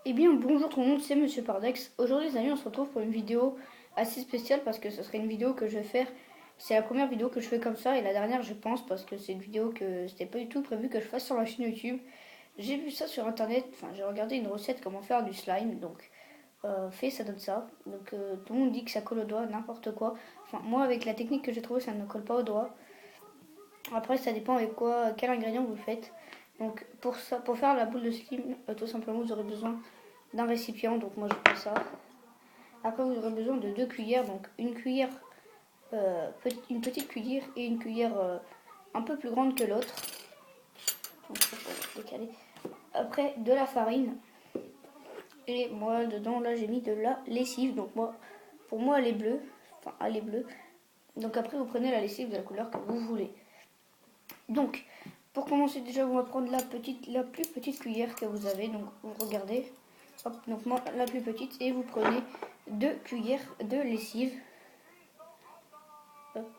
Eh bien bonjour tout le monde, c'est Monsieur Pardex. Aujourd'hui les amis, on se retrouve pour une vidéo assez spéciale parce que ce serait une vidéo que je vais faire. C'est la première vidéo que je fais comme ça et la dernière je pense parce que c'est une vidéo que c'était pas du tout prévu que je fasse sur la chaîne YouTube. J'ai vu ça sur internet, enfin j'ai regardé une recette comment faire du slime, donc fait ça donne ça. Donc tout le monde dit que ça colle au doigt, n'importe quoi. Enfin moi avec la technique que j'ai trouvée ça ne colle pas au doigt. Après ça dépend avec quoi, quel ingrédient vous faites. Donc pour ça, pour faire la boule de slime, tout simplement vous aurez besoin d'un récipient, donc moi je fais ça. Après vous aurez besoin de 2 cuillères, donc une cuillère, une petite cuillère et une cuillère un peu plus grande que l'autre. Donc ça faut décaler. Après de la farine et moi dedans là j'ai mis de la lessive, donc moi pour moi elle est bleue, enfin elle est bleue. Donc après vous prenez la lessive de la couleur que vous voulez. Donc pour commencer déjà on va prendre la plus petite cuillère que vous avez, donc vous regardez. Hop, donc moi la plus petite et vous prenez 2 cuillères de lessive. Hop,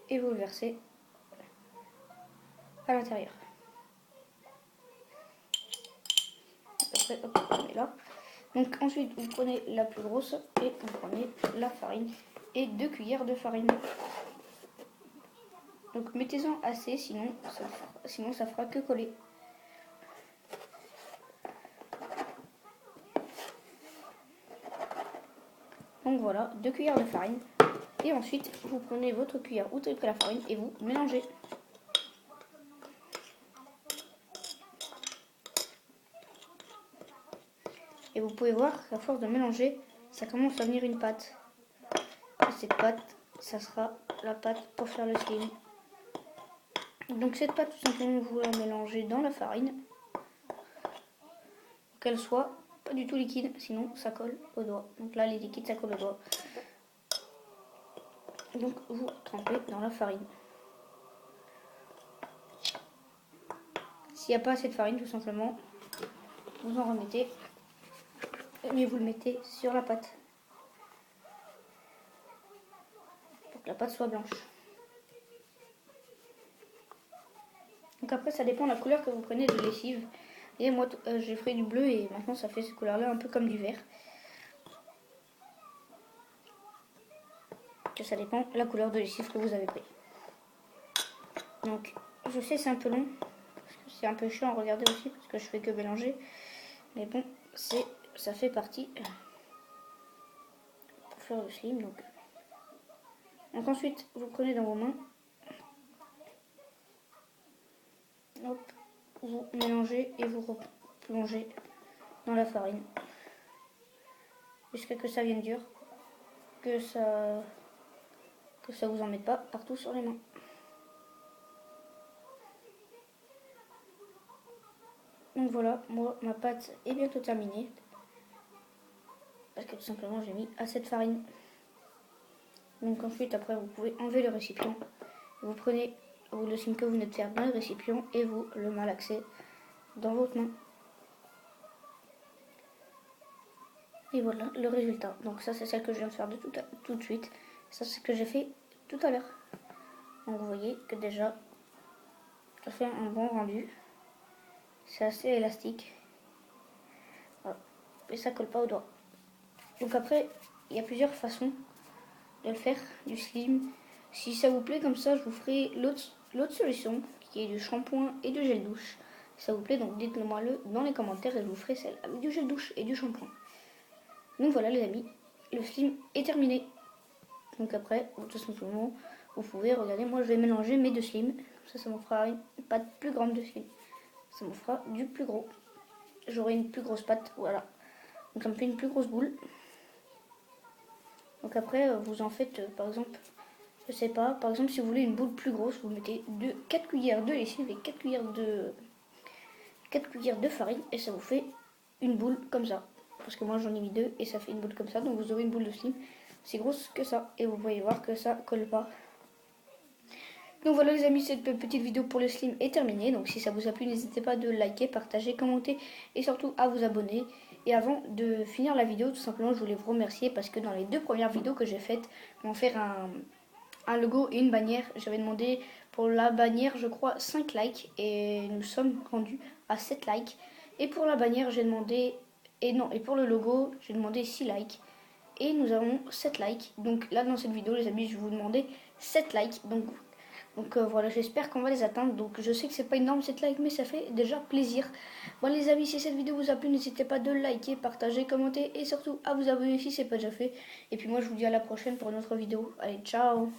et vous le versez à l'intérieur. Après hop, on met là. Donc ensuite vous prenez la plus grosse et vous prenez la farine et 2 cuillères de farine. Donc mettez-en assez sinon ça fera que coller. Donc voilà, 2 cuillères de farine. Et ensuite, vous prenez votre cuillère où vous avez pris la farine et vous mélangez. Et vous pouvez voir qu'à force de mélanger, ça commence à venir une pâte. Et cette pâte, ça sera la pâte pour faire le slime. Donc cette pâte, tout simplement, vous la mélangez dans la farine. Pour qu'elle soit pas du tout liquide, sinon ça colle au doigt. Donc là, les liquides, ça colle au doigt. Donc vous trempez dans la farine. S'il n'y a pas assez de farine, tout simplement, vous en remettez. Mais vous le mettez sur la pâte. Pour que la pâte soit blanche. Donc après, ça dépend de la couleur que vous prenez de lessive. Et moi, j'ai pris du bleu et maintenant ça fait cette couleur-là, un peu comme du vert. Que ça dépend de la couleur de lessive que vous avez pris. Donc, je sais c'est un peu long, parce que c'est un peu chiant à regarder aussi, parce que je fais que mélanger. Mais bon, ça fait partie pour faire le slime. Donc ensuite, vous prenez dans vos mains. Hop, vous mélangez et vous replongez dans la farine. Jusqu'à ce que ça vienne dur. Que ça vous en mette pas partout sur les mains. Donc voilà, moi ma pâte est bientôt terminée. Parce que tout simplement j'ai mis assez de farine. Donc ensuite après vous pouvez enlever le récipient. Vous prenez le slime que vous venez de faire dans le récipient et vous le malaxez dans votre main. Et voilà le résultat. Donc ça c'est celle que je viens de faire tout de suite. Ça c'est ce que j'ai fait tout à l'heure. Donc vous voyez que déjà ça fait un bon rendu. C'est assez élastique. Voilà. Et ça colle pas au doigt. Donc après il y a plusieurs façons de le faire, du slime. Si ça vous plaît comme ça, je vous ferai l'autre solution qui est du shampoing et du gel douche. Si ça vous plaît, donc dites-le moi dans les commentaires et je vous ferai celle avec du gel douche et du shampoing. Donc voilà les amis, le slime est terminé. Donc après, tout simplement, vous pouvez regarder, moi je vais mélanger mes 2 slims. Ça me fera une pâte plus grande de slime. Ça me fera du plus gros. J'aurai une plus grosse pâte, voilà. Donc ça me fait une plus grosse boule. Donc après, vous en faites, par exemple, je sais pas, par exemple, si vous voulez une boule plus grosse, vous mettez 4 cuillères de lessive et 4 cuillères de farine et ça vous fait une boule comme ça. Parce que moi j'en ai mis 2 et ça fait une boule comme ça, donc vous aurez une boule de slime aussi grosse que ça. Et vous pouvez voir que ça colle pas. Donc voilà les amis, cette petite vidéo pour le slime est terminée. Donc si ça vous a plu, n'hésitez pas de liker, partager, commenter et surtout à vous abonner. Et avant de finir la vidéo, tout simplement, je voulais vous remercier parce que dans les 2 premières vidéos que j'ai faites, on va faire un logo et une bannière. J'avais demandé pour la bannière, je crois, 5 likes et nous sommes rendus à 7 likes. Et pour la bannière, j'ai demandé, et pour le logo, j'ai demandé 6 likes. Et nous avons 7 likes. Donc là, dans cette vidéo, les amis, je vais vous demander 7 likes. Donc voilà, j'espère qu'on va les atteindre. Donc je sais que c'est pas énorme 7 likes, mais ça fait déjà plaisir. Bon les amis, si cette vidéo vous a plu, n'hésitez pas de liker, partager, commenter et surtout à vous abonner si c'est pas déjà fait. Et puis moi, je vous dis à la prochaine pour une autre vidéo. Allez, ciao!